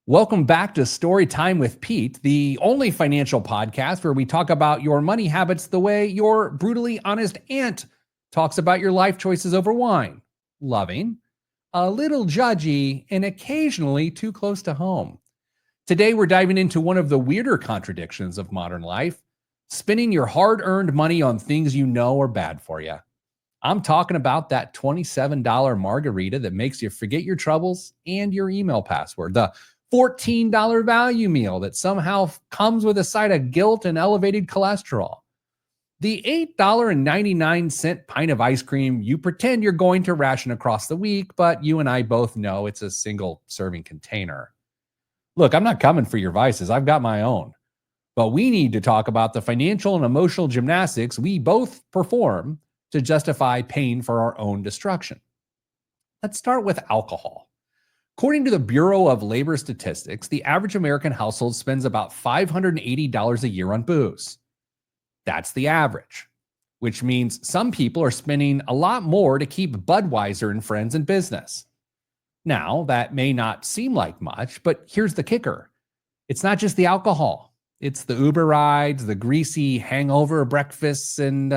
Welcome back to Storytime with Pete, the only financial podcast where we talk about your money habits the way your brutally honest aunt talks about your life choices over wine. Loving, a little judgy, and occasionally too close to home. Today, we're diving into one of the weirder contradictions of modern life, spending your hard-earned money on things you know are bad for you. I'm talking about that $27 margarita that makes you forget your troubles and your email password, the $14 value meal that somehow comes with a side of guilt and elevated cholesterol, the $8.99 pint of ice cream you pretend you're going to ration across the week, but you and I both know it's a single serving container. Look, I'm not coming for your vices. I've got my own. But we need to talk about the financial and emotional gymnastics we both perform to justify paying for our own destruction. Let's start with alcohol. According to the Bureau of Labor Statistics, the average American household spends about $580 a year on booze. That's the average, which means some people are spending a lot more to keep Budweiser and friends in business. Now, that may not seem like much, but here's the kicker. It's not just the alcohol. It's the Uber rides, the greasy hangover breakfasts, and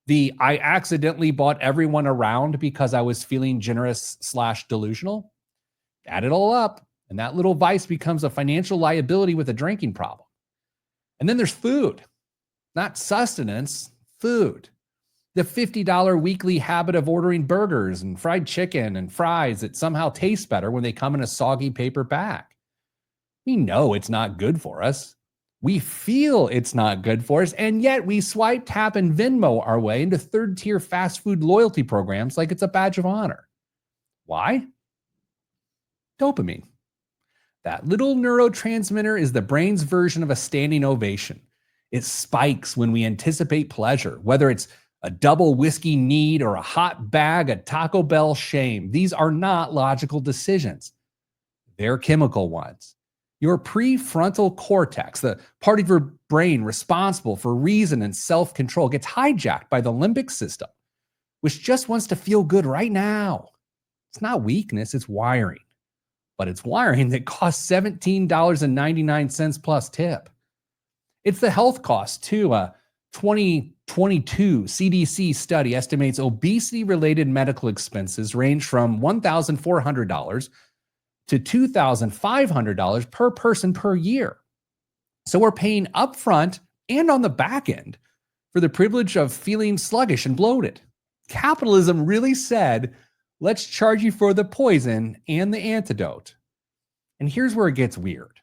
the I accidentally bought everyone around because I was feeling generous/delusional. Add it all up, and that little vice becomes a financial liability with a drinking problem. And then there's food, not sustenance, food. The $50 weekly habit of ordering burgers and fried chicken and fries that somehow taste better when they come in a soggy paper bag. We know it's not good for us. We feel it's not good for us, and yet we swipe, tap, and Venmo our way into third-tier fast food loyalty programs like it's a badge of honor. Why? Dopamine. That little neurotransmitter is the brain's version of a standing ovation. It spikes when we anticipate pleasure, whether it's a double whiskey need or a hot bag of Taco Bell shame. These are not logical decisions. They're chemical ones. Your prefrontal cortex, the part of your brain responsible for reason and self-control, gets hijacked by the limbic system, which just wants to feel good right now. It's not weakness, it's wiring. But it's wiring that costs $17.99 plus tip. It's the health cost, too. A 2022 CDC study estimates obesity-related medical expenses range from $1,400 to $2,500 per person per year. So we're paying upfront and on the back end for the privilege of feeling sluggish and bloated. Capitalism really said, let's charge you for the poison and the antidote. And here's where it gets weird.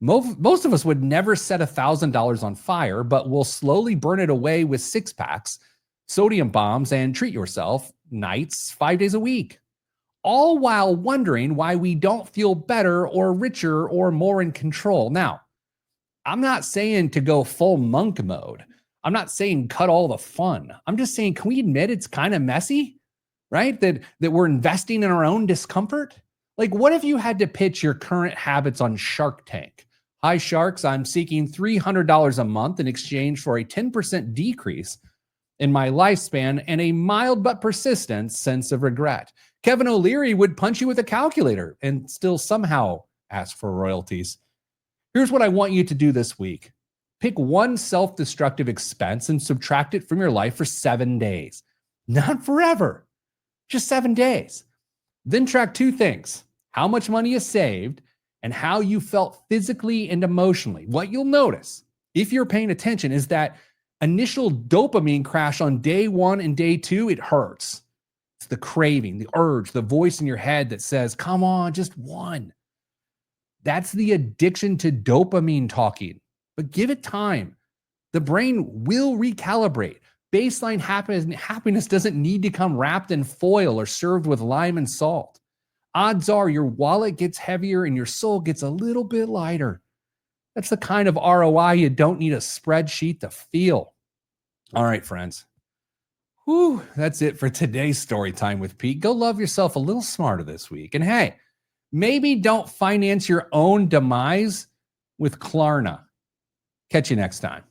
Most of us would never set $1,000 on fire, but will slowly burn it away with six-packs, sodium bombs, and treat yourself nights, 5 days a week. All while wondering why we don't feel better or richer or more in control. Now, I'm not saying to go full monk mode. I'm not saying cut all the fun. I'm just saying, can we admit it's kind of messy? Right? That we're investing in our own discomfort? Like, what if you had to pitch your current habits on Shark Tank? Hi, sharks, I'm seeking $300 a month in exchange for a 10% decrease in my lifespan and a mild but persistent sense of regret. Kevin O'Leary would punch you with a calculator and still somehow ask for royalties. Here's what I want you to do this week. Pick one self-destructive expense and subtract it from your life for 7 days. Not forever. Just 7 days. Then track two things: how much money you saved and how you felt physically and emotionally. What you'll notice, if you're paying attention, is that initial dopamine crash on day one and day two, it hurts. It's the craving, the urge, the voice in your head that says, come on, just one. That's the addiction to dopamine talking. But give it time. The brain will recalibrate. Baseline happiness doesn't need to come wrapped in foil or served with lime and salt. Odds are your wallet gets heavier and your soul gets a little bit lighter. That's the kind of ROI you don't need a spreadsheet to feel. All right, friends. Whew, that's it for today's story time with Pete. Go love yourself a little smarter this week. And hey, maybe don't finance your own demise with Klarna. Catch you next time.